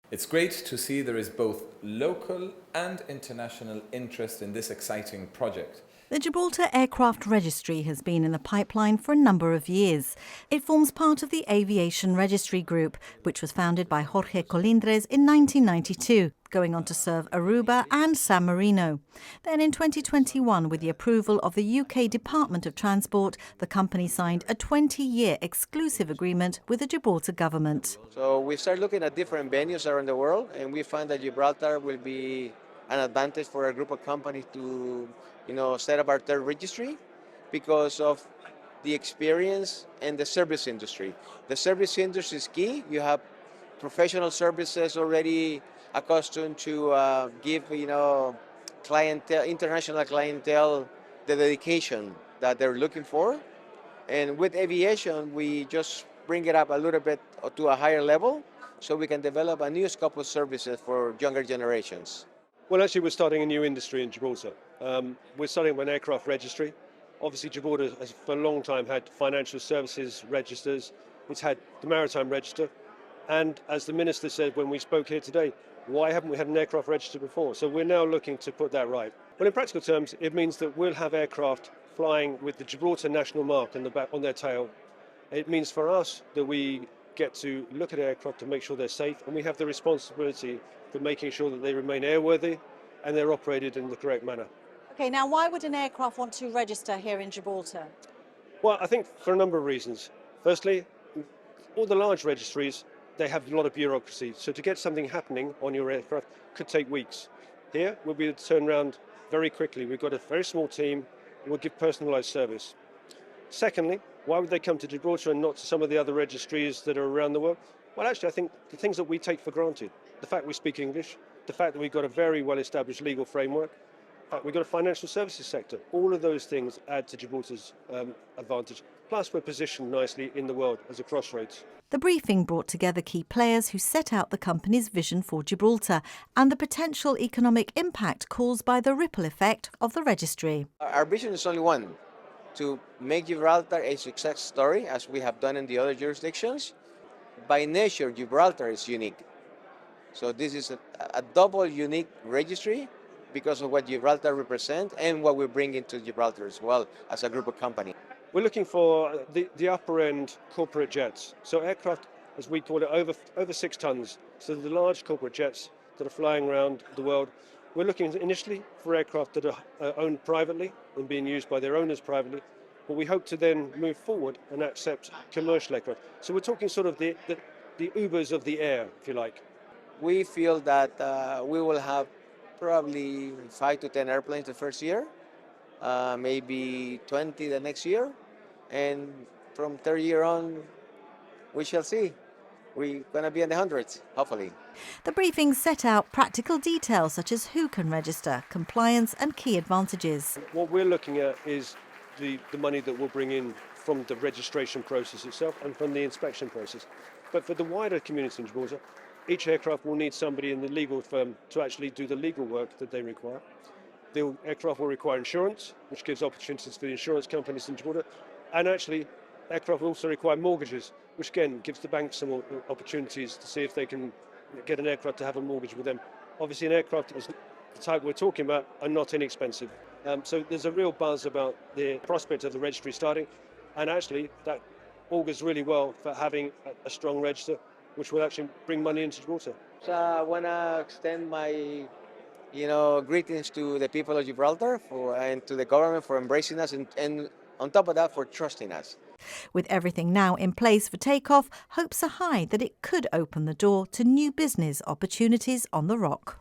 It's great to see there is both local and international interest in this exciting project. The Gibraltar Aircraft Registry has been in the pipeline for a number of years. It forms part of the Aviation Registry Group, which was founded by Jorge Colindres in 1992, going on to serve Aruba and San Marino. Then in 2021, with the approval of the UK Department of Transport, the company signed a 20-year exclusive agreement with the Gibraltar government. So we start looking at different venues around the world, and we find that Gibraltar will be an advantage for a group of companies to, set up our third registry because of the experience and the service industry. The service industry is key. You have professional services already accustomed to give, clientele, international clientele, the dedication that they're looking for. And with aviation, we just bring it up a little bit to a higher level so we can develop a new scope of services for younger generations. Well, actually, we're starting a new industry in Gibraltar. We're starting with an aircraft registry. Obviously, Gibraltar has for a long time had financial services registers. It's had the maritime register. And as the Minister said when we spoke here today, why haven't we had an aircraft register before? So we're now looking to put that right. Well, in practical terms, it means that we'll have aircraft flying with the Gibraltar national mark on their tail. It means for us that we get to look at aircraft to make sure they're safe, and we have the responsibility for making sure that they remain airworthy and they're operated in the correct manner. Okay, now why would an aircraft want to register here in Gibraltar? Well, I think for a number of reasons. Firstly, all the large registries, they have a lot of bureaucracy. So to get something happening on your aircraft could take weeks. Here, we'll be able to turn around very quickly. We've got a very small team and we'll give personalised service. Secondly, why would they come to Gibraltar and not to some of the other registries that are around the world? Well, actually, I think the things that we take for granted, the fact we speak English, the fact that we've got a very well-established legal framework, the fact we've got a financial services sector, all of those things add to Gibraltar's advantage. Plus, we're positioned nicely in the world as a crossroads. The briefing brought together key players who set out the company's vision for Gibraltar and the potential economic impact caused by the ripple effect of the registry. Our vision is only one, to make Gibraltar a success story, as we have done in the other jurisdictions. By nature, Gibraltar is unique. So this is a double unique registry because of what Gibraltar represents and what we bring into Gibraltar as well as a group of companies. We're looking for the upper end corporate jets. So aircraft, as we call it, over 6 tons. So the large corporate jets that are flying around the world. We're looking initially for aircraft that are owned privately and being used by their owners privately. But we hope to then move forward and accept commercial aircraft. So we're talking sort of the Ubers of the air, if you like. We feel that we will have probably 5 to 10 airplanes the first year, maybe 20 the next year, and from third year on, we shall see. We're going to be in the hundreds, hopefully. The briefing set out practical details such as who can register, compliance and key advantages. What we're looking at is the money that we'll bring in from the registration process itself and from the inspection process. But for the wider community in Gibraltar, each aircraft will need somebody in the legal firm to actually do the legal work that they require. The aircraft will require insurance, which gives opportunities for the insurance companies in Gibraltar. And actually, aircraft will also require mortgages, which again gives the banks some opportunities to see if they can get an aircraft to have a mortgage with them. Obviously, an aircraft is the type we're talking about are not inexpensive. So there's a real buzz about the prospect of the registry starting. And actually, that augurs really well for having a strong register, which will actually bring money into Gibraltar. So I want to extend my greetings to the people of Gibraltar and to the government for embracing us and on top of that, for trusting us. With everything now in place for takeoff, hopes are high that it could open the door to new business opportunities on the Rock.